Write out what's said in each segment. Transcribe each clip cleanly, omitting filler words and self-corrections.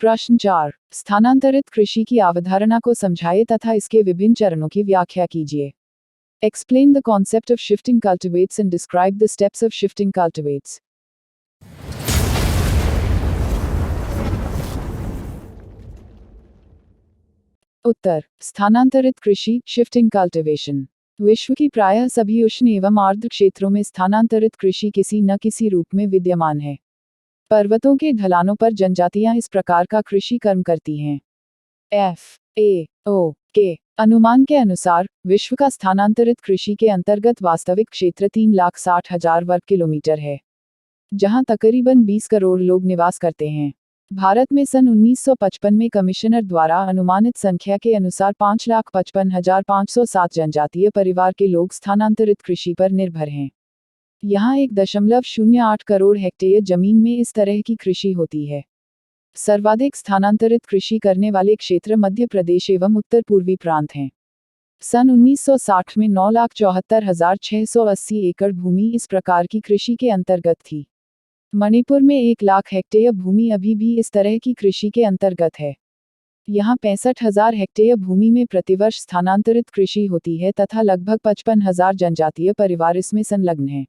प्रश्न 4। स्थानांतरित कृषि की अवधारणा को समझाइए तथा इसके विभिन्न चरणों की व्याख्या कीजिए। Explain the concept of shifting cultivates and describe the steps of shifting cultivates. उत्तर। स्थानांतरित कृषि, शिफ्टिंग कल्टीवेशन। विश्व की प्रायः सभी उष्ण एवं आर्द्र क्षेत्रों में स्थानांतरित कृषि किसी न किसी रूप में विद्यमान है। पर्वतों के ढलानों पर जनजातियां इस प्रकार का कृषि कर्म करती हैं। FAO के अनुमान के अनुसार विश्व का स्थानांतरित कृषि के अंतर्गत वास्तविक क्षेत्र 3,60,000 वर्ग किलोमीटर है, जहां तकरीबन 20 करोड़ लोग निवास करते हैं। भारत में सन 1955 में कमिश्नर द्वारा अनुमानित संख्या के अनुसार 5,55,507 जनजातीय परिवार के लोग स्थानांतरित कृषि पर निर्भर हैं। यहाँ 1.08 करोड़ हेक्टेयर जमीन में इस तरह की कृषि होती है। सर्वाधिक स्थानांतरित कृषि करने वाले क्षेत्र मध्य प्रदेश एवं उत्तर पूर्वी प्रांत हैं। सन 1960 में 9,74,680 एकड़ भूमि इस प्रकार की कृषि के अंतर्गत थी। मणिपुर में 1 लाख हेक्टेयर भूमि अभी भी इस तरह की कृषि के अंतर्गत है। यहाँ 65,000 हेक्टेयर भूमि में प्रतिवर्ष स्थानांतरित कृषि होती है तथा लगभग 55,000 जनजातीय परिवार इसमें संलग्न हैं।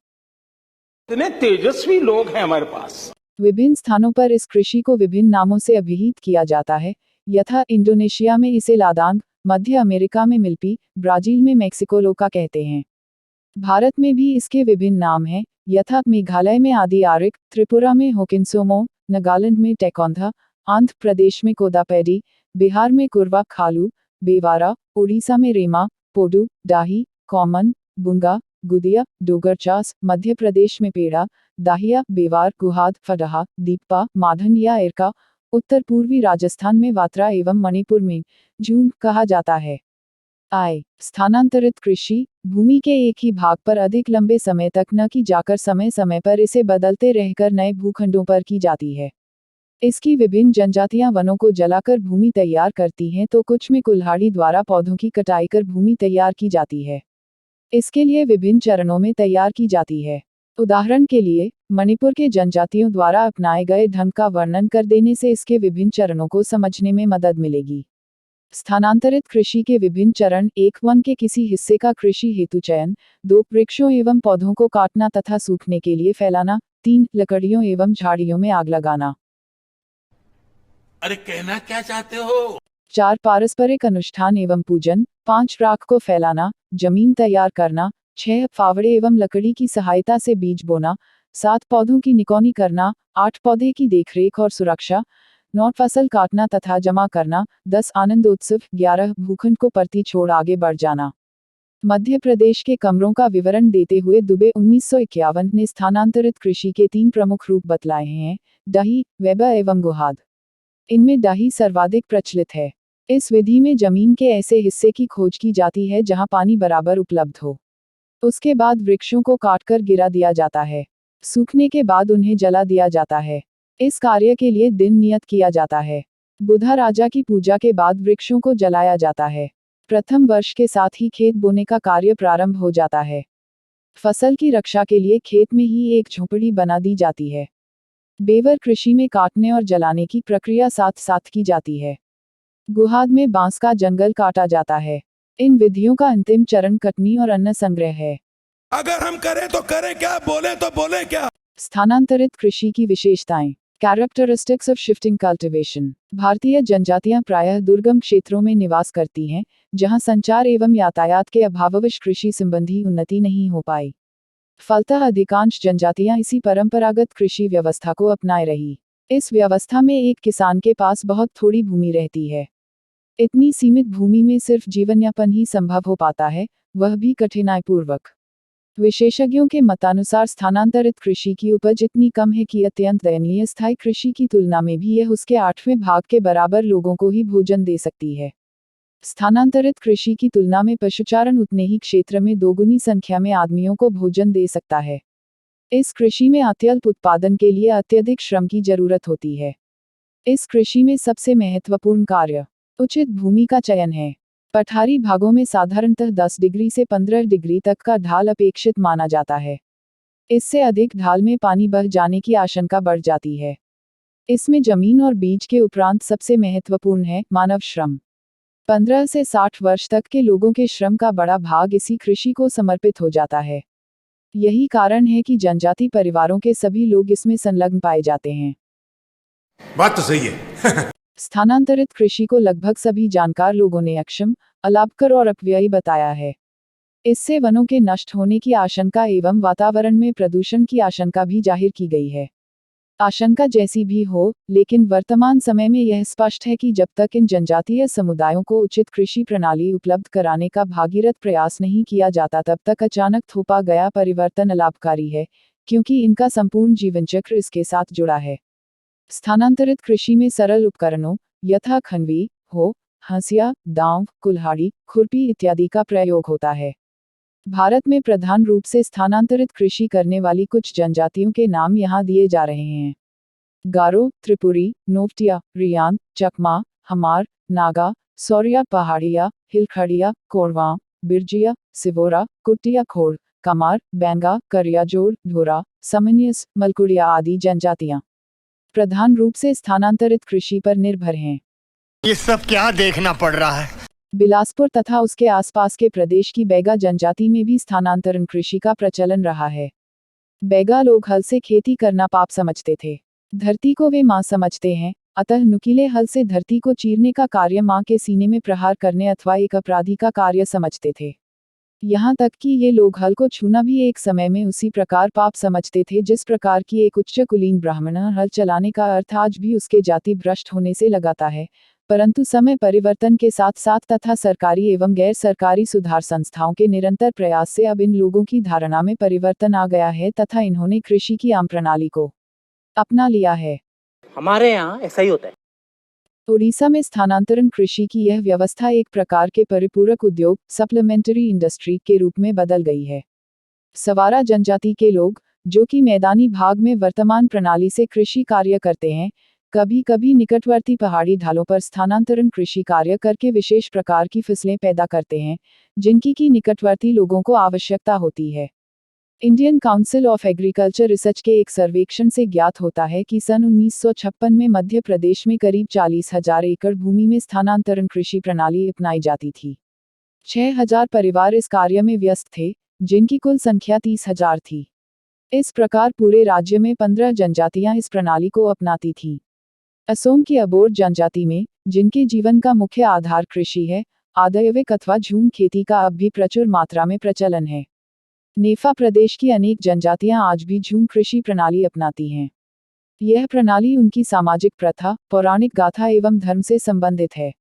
इतने तेजस्वी लोग हैं हमारे पास। विभिन्न स्थानों पर इस कृषि को विभिन्न नामों से अभिहित किया जाता है, यथा इंडोनेशिया में इसे लादांग, मध्य अमेरिका में मिल्पी, ब्राजील में मैक्सिकोलोका कहते हैं। भारत में भी इसके विभिन्न नाम हैं, यथा मेघालय में आदि आरिक, त्रिपुरा में होकिनसोमो, नागालैंड में टेकोंधा, आंध्र प्रदेश में कोदापेडी, बिहार में कुरवा खालू, बेवारा, उड़ीसा में रेमा, पोडू, डाही, कॉमन, बुंगा, गुदिया, डोगरचास, मध्य प्रदेश में पेड़ा, दाहिया, बेवार, गुहाद, फडहा, दीपा, माधन या एरका, उत्तर पूर्वी राजस्थान में वात्रा एवं मणिपुर में जूम कहा जाता है। स्थानांतरित कृषि भूमि के एक ही भाग पर अधिक लंबे समय तक न की जाकर समय समय पर इसे बदलते रहकर नए भूखंडों पर की जाती है। इसकी विभिन्न जनजातियां वनों को जलाकर भूमि तैयार करती हैं तो कुछ में कुल्हाड़ी द्वारा पौधों की कटाई कर भूमि तैयार की जाती है। इसके लिए विभिन्न चरणों में तैयार की जाती है। उदाहरण के लिए, मणिपुर के जनजातियों द्वारा अपनाए गए ढंग का वर्णन कर देने से इसके विभिन्न चरणों को समझने में मदद मिलेगी। स्थानांतरित कृषि के विभिन्न चरण: 1 वन के किसी हिस्से का कृषि हेतु चयन, 2 वृक्षों एवं पौधों को काटना तथा सूखने के लिए फैलाना, 3 लकड़ियों एवं झाड़ियों में आग लगाना। अरे कहना क्या चाहते हो? 4 पारस्परिक अनुष्ठान एवं पूजन, 5 राख को फैलाना, जमीन तैयार करना, 6 फावड़े एवं लकड़ी की सहायता से बीज बोना, 7 पौधों की निकौनी करना, 8 पौधे की देखरेख और सुरक्षा, 9 फसल काटना तथा जमा करना, 10 आनंदोत्सव, 11 भूखंड को परती छोड़ आगे बढ़ जाना। मध्य प्रदेश के कमरों का विवरण देते हुए दुबे 1951 ने स्थानांतरित कृषि के 3 प्रमुख रूप बतलाए हैं: डाही, वेबा एवं गुहाद। इनमें डाही सर्वाधिक प्रचलित है। इस विधि में जमीन के ऐसे हिस्से की खोज की जाती है जहां पानी बराबर उपलब्ध हो। उसके बाद वृक्षों को काटकर गिरा दिया जाता है। सूखने के बाद उन्हें जला दिया जाता है। इस कार्य के लिए दिन नियत किया जाता है। बुधा राजा की पूजा के बाद वृक्षों को जलाया जाता है। प्रथम वर्ष के साथ ही खेत बोने का कार्य प्रारंभ हो जाता है। फसल की रक्षा के लिए खेत में ही एक झोपड़ी बना दी जाती है। बेवर कृषि में काटने और जलाने की प्रक्रिया साथ साथ की जाती है। गुहाद में बांस का जंगल काटा जाता है। इन विधियों का अंतिम चरण कटनी और अन्न संग्रह है। अगर हम करें तो करें क्या, बोले तो बोले क्या? स्थानांतरित कृषि की विशेषताएं। Characteristics of shifting cultivation. भारतीय जनजातियां प्रायः दुर्गम क्षेत्रों में निवास करती हैं, जहां संचार एवं यातायात के अभाववश कृषि संबंधी उन्नति नहीं हो पाई। फलतः अधिकांश जनजातियां इसी परंपरागत कृषि व्यवस्था को अपनाए रही। इस व्यवस्था में एक किसान के पास बहुत थोड़ी भूमि रहती है। इतनी सीमित भूमि में सिर्फ जीवनयापन ही संभव हो पाता है, वह भी कठिनाईपूर्वक। विशेषज्ञों के मतानुसार स्थानांतरित कृषि की उपज इतनी कम है कि अत्यंत दयनीय स्थायी कृषि की तुलना में भी यह उसके 8वें भाग के बराबर लोगों को ही भोजन दे सकती है। स्थानांतरित कृषि की तुलना में पशुचारण उतने ही क्षेत्र में दोगुनी संख्या में आदमियों को भोजन दे सकता है। इस कृषि में अत्यल्प उत्पादन के लिए अत्यधिक श्रम की जरूरत होती है। इस कृषि में सबसे महत्वपूर्ण कार्य उचित भूमि का चयन है। पठारी भागों में साधारणतः 10 डिग्री से 15 डिग्री तक का ढाल अपेक्षित माना जाता है। इससे अधिक ढाल में पानी बह जाने की आशंका बढ़ जाती है। इसमें जमीन और बीज के उपरांत सबसे महत्वपूर्ण है मानव श्रम। 15 से 60 वर्ष तक के लोगों के श्रम का बड़ा भाग इसी कृषि को समर्पित हो जाता है। यही कारण है कि जनजाति परिवारों के सभी लोग इसमें संलग्न पाए जाते हैं। बात तो सही है। स्थानांतरित कृषि को लगभग सभी जानकार लोगों ने अक्षम, अलाभकर और अपव्ययी बताया है। इससे वनों के नष्ट होने की आशंका एवं वातावरण में प्रदूषण की आशंका भी जाहिर की गई है। आशंका जैसी भी हो, लेकिन वर्तमान समय में यह स्पष्ट है कि जब तक इन जनजातीय समुदायों को उचित कृषि प्रणाली उपलब्ध कराने का भागीरथ प्रयास नहीं किया जाता तब तक अचानक थोपा गया परिवर्तन अलाभकारी है, क्योंकि इनका संपूर्ण जीवन चक्र इसके साथ जुड़ा है। स्थानांतरित कृषि में सरल उपकरणों यथा खनवी, हो, हंसिया, दांव, कुल्हाड़ी, खुरपी इत्यादि का प्रयोग होता है। भारत में प्रधान रूप से स्थानांतरित कृषि करने वाली कुछ जनजातियों के नाम यहाँ दिए जा रहे हैं। गारो, त्रिपुरी, नोफ्टिया, रियान, चकमा, हमार, नागा, सौरिया पहाड़िया, हिलखड़िया, कोरवा, बिरजिया, सिवोरा, कुटिया खोड़, कमार, बैंगा, करियाजोड़, ढोरा, समनियस, मलकुड़िया आदि जनजातियाँ प्रधान रूप से स्थानांतरित कृषि पर निर्भर हैं। ये सब क्या देखना पड़ रहा है? बिलासपुर तथा उसके आसपास के प्रदेश की बैगा जनजाति में भी स्थानांतरण कृषि का प्रचलन रहा है। बैगा लोग हल से खेती करना पाप समझते थे। धरती को वे मां समझते हैं, अतः नुकीले हल से धरती को चीरने का कार्य मां के सीने में प्रहार करने अथवा एक अपराधी का कार्य समझते थे। यहाँ तक कि ये लोग हल को छूना भी एक समय में उसी प्रकार पाप समझते थे जिस प्रकार की एक उच्च कुलीन ब्राह्मण हल चलाने का अर्थ आज भी उसके जाति भ्रष्ट होने से लगाता है। परंतु समय परिवर्तन के साथ साथ तथा सरकारी एवं गैर सरकारी सुधार संस्थाओं के निरंतर प्रयास से अब इन लोगों की धारणा में परिवर्तन आ गया है तथा इन्होंने कृषि की आम प्रणाली को अपना लिया है। हमारे यहाँ ऐसा ही होता है। उड़ीसा में स्थानांतरण कृषि की यह व्यवस्था एक प्रकार के परिपूरक उद्योग सप्लीमेंट्री इंडस्ट्री के रूप में बदल गई है। सवारा जनजाति के लोग, जो कि मैदानी भाग में वर्तमान प्रणाली से कृषि कार्य करते हैं, कभी कभी निकटवर्ती पहाड़ी ढालों पर स्थानांतरण कृषि कार्य करके विशेष प्रकार की फसलें पैदा करते हैं, जिनकी की निकटवर्ती लोगों को आवश्यकता होती है। Indian council of agriculture research के एक सर्वेक्षण से ज्ञात होता है कि सन 1956 में मध्य प्रदेश में करीब 40,000 एकड़ भूमि में स्थानांतरण कृषि प्रणाली अपनाई जाती थी। 6,000 परिवार इस कार्य में व्यस्त थे, जिनकी कुल संख्या 30,000 थी। इस प्रकार पूरे राज्य में 15 जनजातियां इस प्रणाली को अपनाती थीं। असोम की अबोर जनजाति में, जिनके जीवन का मुख्य आधार कृषि है, आदायविक अथवा झूम खेती का अब भी प्रचुर मात्रा में प्रचलन है। नेफा प्रदेश की अनेक जनजातियां आज भी झूम कृषि प्रणाली अपनाती हैं। यह प्रणाली उनकी सामाजिक प्रथा, पौराणिक गाथा एवं धर्म से संबंधित है।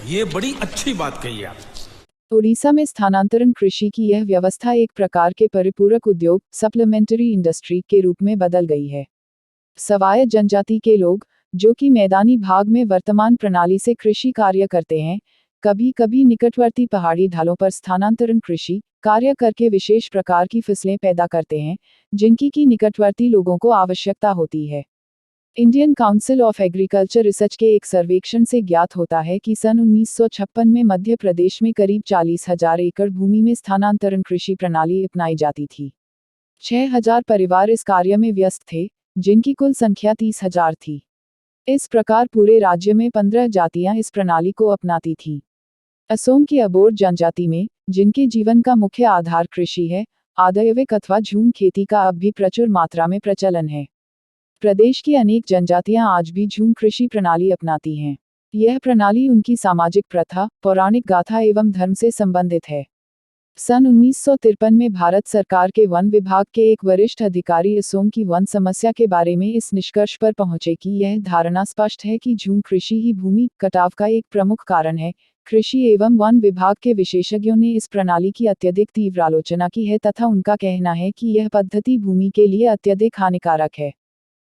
ये बड़ी अच्छी बात कही आप। उड़ीसा में स्थानांतरण कृषि की यह व्यवस्था एक प्रकार के परिपूरक उद्योग सप्लीमेंट्री इंडस्ट्री के रूप में बदल गई है। सवाय जनजाति के लोग, जो कि मैदानी भाग में वर्तमान प्रणाली से कृषि कार्य करते हैं, कभी कभी निकटवर्ती पहाड़ी ढालों पर स्थानांतरण कृषि कार्य करके विशेष प्रकार की फसलें पैदा करते हैं, जिनकी की निकटवर्ती लोगों को आवश्यकता होती है। Indian council of agriculture research के एक सर्वेक्षण से ज्ञात होता है कि सन 1956 में मध्य प्रदेश में करीब 40,000 एकड़ भूमि में स्थानांतरण कृषि प्रणाली अपनाई जाती थी। 6,000 परिवार इस कार्य में व्यस्त थे, जिनकी कुल संख्या 30,000 थी। इस प्रकार पूरे राज्य में 15 जातियां इस प्रणाली को अपनाती थीं। असोम की अबोर जनजाति में, जिनके जीवन का मुख्य आधार कृषि है, आदायविक अथवा झूम खेती का अब भी प्रचुर मात्रा में प्रचलन है। प्रदेश की अनेक जनजातियां आज भी झूम कृषि प्रणाली अपनाती हैं। यह प्रणाली उनकी सामाजिक प्रथा, पौराणिक गाथा एवं धर्म से संबंधित है। सन 1953 में भारत सरकार के वन विभाग के एक वरिष्ठ अधिकारी असोम की वन समस्या के बारे में इस निष्कर्ष पर पहुंचे कि यह धारणा स्पष्ट है कि झूम कृषि ही भूमि कटाव का एक प्रमुख कारण है। कृषि एवं वन विभाग के विशेषज्ञों ने इस प्रणाली की अत्यधिक तीव्र आलोचना की है तथा उनका कहना है कि यह पद्धति भूमि के लिए अत्यधिक हानिकारक है।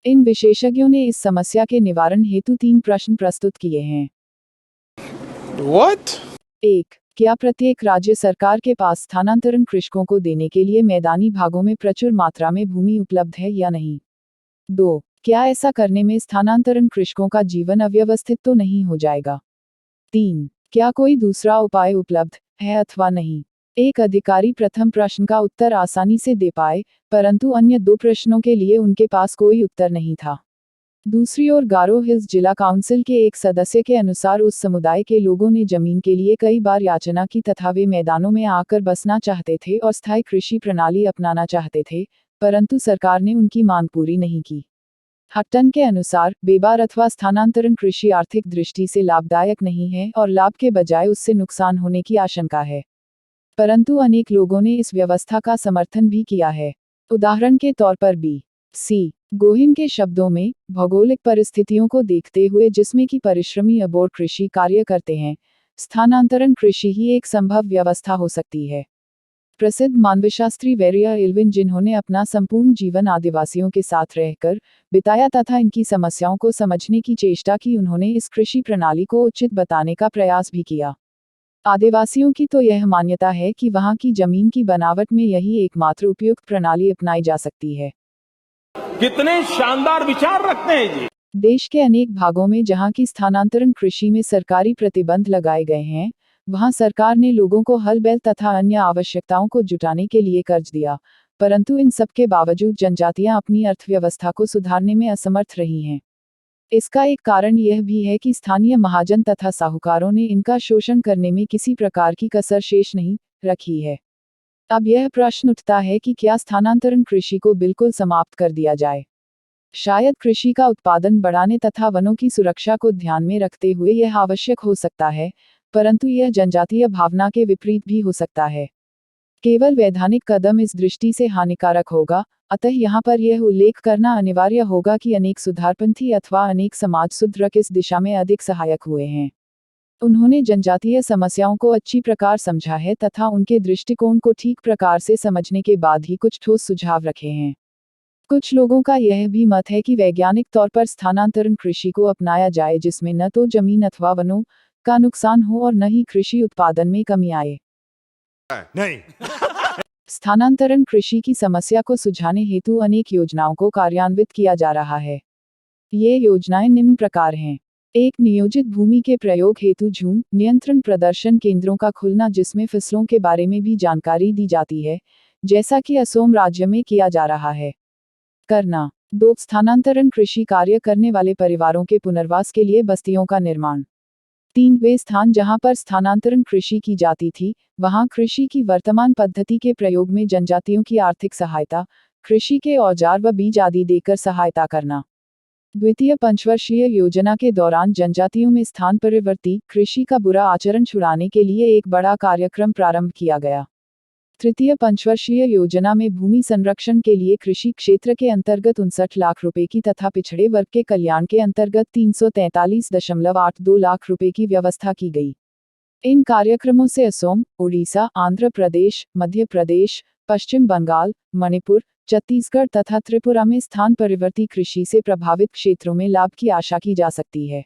इन विशेषज्ञों ने इस समस्या के निवारण हेतु 3 प्रश्न प्रस्तुत किए हैं। What? 1. क्या प्रत्येक राज्य सरकार के पास स्थानांतरण कृषकों को देने के लिए मैदानी भागों में प्रचुर मात्रा में भूमि उपलब्ध है या नहीं? 2. क्या ऐसा करने में स्थानांतरण कृषकों का जीवन अव्यवस्थित तो नहीं हो जाएगा? 3. क्या कोई दूसरा उपाय उपलब्ध है अथवा नहीं? एक अधिकारी प्रथम प्रश्न का उत्तर आसानी से दे पाए, परंतु अन्य 2 प्रश्नों के लिए उनके पास कोई उत्तर नहीं था। दूसरी ओर गारो हिल्स जिला काउंसिल के एक सदस्य के अनुसार उस समुदाय के लोगों ने जमीन के लिए कई बार याचना की तथा वे मैदानों में आकर बसना चाहते थे और स्थायी कृषि प्रणाली अपनाना चाहते थे, परंतु सरकार ने उनकी मांग पूरी नहीं की। हट्टन के अनुसार बेबार अथवा स्थानांतरण कृषि आर्थिक दृष्टि से लाभदायक नहीं है और लाभ के बजाय उससे नुकसान होने की आशंका है। परंतु अनेक लोगों ने इस व्यवस्था का समर्थन भी किया है। उदाहरण के तौर पर B.C. गोहिन के शब्दों में, भौगोलिक परिस्थितियों को देखते हुए जिसमें कि परिश्रमी अबोर्ड कृषि कार्य करते हैं, स्थानांतरण कृषि ही एक संभव व्यवस्था हो सकती है। प्रसिद्ध मानवशास्त्री वेरिया एल्विन, जिन्होंने अपना संपूर्ण जीवन आदिवासियों के साथ रहकर बिताया तथा इनकी समस्याओं को समझने की चेष्टा की, उन्होंने इस कृषि प्रणाली को उचित बताने का प्रयास भी किया। आदिवासियों की तो यह मान्यता है कि वहां की जमीन की बनावट में यही एकमात्र उपयुक्त प्रणाली अपनाई जा सकती है। कितने शानदार विचार रखते हैं जी। देश के अनेक भागों में जहां की स्थानांतरण कृषि में सरकारी प्रतिबंध लगाए गए हैं, वहां सरकार ने लोगों को हल बैल तथा अन्य आवश्यकताओं को जुटाने के लिए कर्ज दिया, परंतु इन सब के बावजूद जनजातियां अपनी अर्थव्यवस्था को सुधारने में असमर्थ रही हैं। इसका एक कारण यह भी है कि स्थानीय महाजन तथा साहूकारों ने इनका शोषण करने में किसी प्रकार की कसर शेष नहीं रखी है। अब यह प्रश्न उठता है कि क्या स्थानांतरण कृषि को बिल्कुल समाप्त कर दिया जाए? शायद कृषि का उत्पादन बढ़ाने तथा वनों की सुरक्षा को ध्यान में रखते हुए यह आवश्यक हो सकता है, परंतु यह जनजातीय भावना के विपरीत भी हो सकता है। केवल वैधानिक कदम इस दृष्टि से हानिकारक होगा, अतः यहाँ पर यह उल्लेख करना अनिवार्य होगा कि अनेक सुधारपंथी अथवा अनेक समाज सुधारक इस दिशा में अधिक सहायक हुए हैं। उन्होंने जनजातीय समस्याओं को अच्छी प्रकार समझा है तथा उनके दृष्टिकोण को ठीक प्रकार से समझने के बाद ही कुछ ठोस सुझाव रखे हैं। कुछ लोगों का यह भी मत है कि वैज्ञानिक तौर पर स्थानांतरण कृषि को अपनाया जाए, जिसमें न तो जमीन अथवा वनों का नुकसान हो और न ही कृषि उत्पादन में कमी आए। नहीं। स्थानांतरण कृषि की समस्या को सुलझाने हेतु अनेक योजनाओं को कार्यान्वित किया जा रहा है। ये योजनाएं निम्न प्रकार हैं। 1. नियोजित भूमि के प्रयोग हेतु झूम नियंत्रण प्रदर्शन केंद्रों का खुलना, जिसमें फसलों के बारे में भी जानकारी दी जाती है, जैसा कि असम राज्य में किया जा रहा है। करना। 2. स्थानांतरण कृषि कार्य करने वाले परिवारों के पुनर्वास के लिए बस्तियों का निर्माण। 3. वे स्थान जहां पर स्थानांतरण कृषि की जाती थी, वहां कृषि की वर्तमान पद्धति के प्रयोग में जनजातियों की आर्थिक सहायता, कृषि के औजार व बीज आदि देकर सहायता करना। द्वितीय पंचवर्षीय योजना के दौरान जनजातियों में स्थान परिवर्ती कृषि का बुरा आचरण छुड़ाने के लिए एक बड़ा कार्यक्रम प्रारंभ किया गया। तृतीय पंचवर्षीय योजना में भूमि संरक्षण के लिए कृषि क्षेत्र के अंतर्गत 59 लाख रुपए की तथा पिछड़े वर्ग के कल्याण के अंतर्गत 343.82 लाख रुपए की व्यवस्था की गई। इन कार्यक्रमों से असम, उड़ीसा, आंध्र प्रदेश, मध्य प्रदेश, पश्चिम बंगाल, मणिपुर, छत्तीसगढ़ तथा त्रिपुरा में स्थान परिवर्ती कृषि से प्रभावित क्षेत्रों में लाभ की आशा की जा सकती है।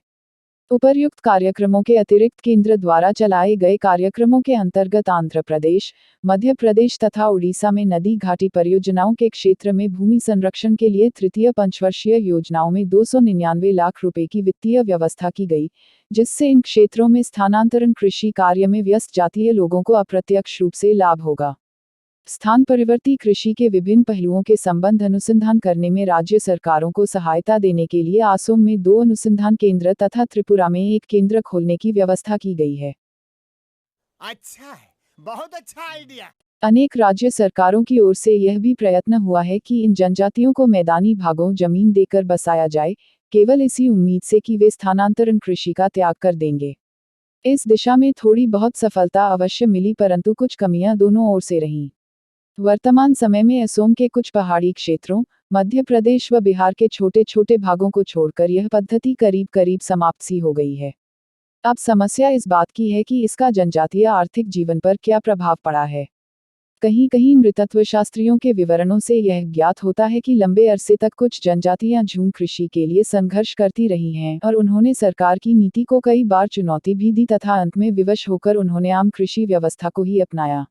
उपर्युक्त कार्यक्रमों के अतिरिक्त केंद्र द्वारा चलाए गए कार्यक्रमों के अंतर्गत आंध्र प्रदेश, मध्य प्रदेश तथा उड़ीसा में नदी घाटी परियोजनाओं के क्षेत्र में भूमि संरक्षण के लिए तृतीय पंचवर्षीय योजनाओं में 299 लाख रुपए की वित्तीय व्यवस्था की गई, जिससे इन क्षेत्रों में स्थानांतरण कृषि कार्य में व्यस्त जातीय लोगों को अप्रत्यक्ष रूप से लाभ होगा। स्थान परिवर्ती कृषि के विभिन्न पहलुओं के संबंध अनुसंधान करने में राज्य सरकारों को सहायता देने के लिए असम में 2 अनुसंधान केंद्र तथा त्रिपुरा में 1 केंद्र खोलने की व्यवस्था की गई है। अच्छा है, बहुत अच्छा आइडिया। अनेक राज्य सरकारों की ओर से यह भी प्रयत्न हुआ है कि इन जनजातियों को मैदानी भागों जमीन देकर बसाया जाए, केवल इसी उम्मीद से कि वे स्थानांतरण कृषि का त्याग कर देंगे। इस दिशा में थोड़ी बहुत सफलता अवश्य मिली, परंतु कुछ कमियां दोनों ओर से रहीं। वर्तमान समय में असम के कुछ पहाड़ी क्षेत्रों, मध्य प्रदेश व बिहार के छोटे छोटे भागों को छोड़कर यह पद्धति करीब करीब समाप्त सी हो गई है। अब समस्या इस बात की है कि इसका जनजातीय आर्थिक जीवन पर क्या प्रभाव पड़ा है। कहीं कहीं मृतत्वशास्त्रियों के विवरणों से यह ज्ञात होता है कि लंबे अरसे तक कुछ जनजातियां झूम कृषि के लिए संघर्ष करती रही हैं और उन्होंने सरकार की नीति को कई बार चुनौती भी दी तथा अंत में विवश होकर उन्होंने आम कृषि व्यवस्था को ही अपनाया।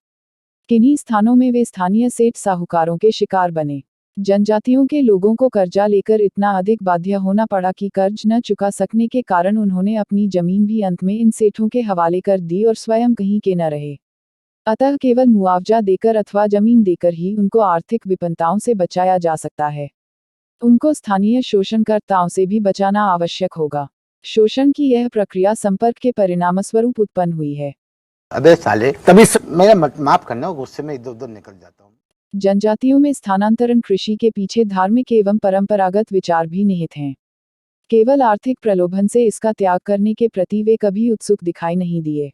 किन्हीं स्थानों में वे स्थानीय सेठ साहूकारों के शिकार बने। जनजातियों के लोगों को कर्जा लेकर इतना अधिक बाध्य होना पड़ा कि कर्ज न चुका सकने के कारण उन्होंने अपनी जमीन भी अंत में इन सेठों के हवाले कर दी और स्वयं कहीं के न रहे। अतः केवल मुआवजा देकर अथवा जमीन देकर ही उनको आर्थिक विपन्नताओं से बचाया जा सकता है। उनको स्थानीय शोषणकर्ताओं से भी बचाना आवश्यक होगा। शोषण की यह प्रक्रिया संपर्क के परिणामस्वरूप उत्पन्न हुई है। अबे साले, मेरा माफ करना, गुस्से में इधर उधर निकल जाता हूँ। जनजातियों में स्थानांतरण कृषि के पीछे धार्मिक एवं परंपरागत विचार भी निहित हैं। केवल आर्थिक प्रलोभन से इसका त्याग करने के प्रति वे कभी उत्सुक दिखाई नहीं दिए।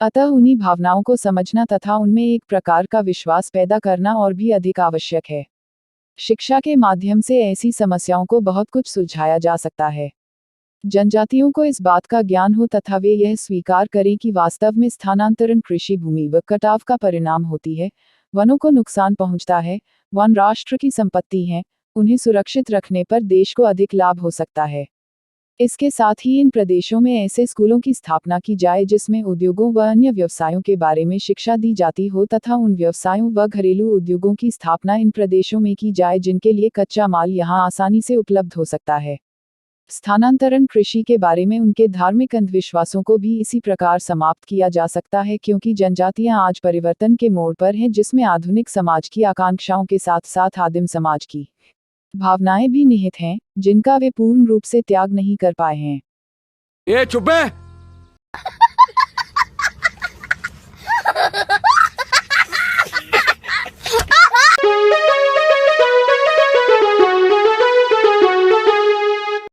अतः उन्हीं भावनाओं को समझना तथा उनमें एक प्रकार का विश्वास पैदा करना और भी अधिक आवश्यक है। शिक्षा के माध्यम से ऐसी समस्याओं को बहुत कुछ सुलझाया जा सकता है। जनजातियों को इस बात का ज्ञान हो तथा वे यह स्वीकार करें कि वास्तव में स्थानांतरण कृषि भूमि व कटाव का परिणाम होती है, वनों को नुकसान पहुंचता है, वन राष्ट्र की संपत्ति हैं, उन्हें सुरक्षित रखने पर देश को अधिक लाभ हो सकता है। इसके साथ ही इन प्रदेशों में ऐसे स्कूलों की स्थापना की जाए जिसमें उद्योगों व अन्य व्यवसायों के बारे में शिक्षा दी जाती हो तथा उन व्यवसायों व घरेलू उद्योगों की स्थापना इन प्रदेशों में की जाए जिनके लिए कच्चा माल यहाँ आसानी से उपलब्ध हो सकता है। स्थानांतरण कृषि के बारे में उनके धार्मिक अंधविश्वासों को भी इसी प्रकार समाप्त किया जा सकता है, क्योंकि जनजातियां आज परिवर्तन के मोड़ पर हैं जिसमें आधुनिक समाज की आकांक्षाओं के साथ साथ आदिम समाज की भावनाएं भी निहित हैं, जिनका वे पूर्ण रूप से त्याग नहीं कर पाए हैं। ये चुप है।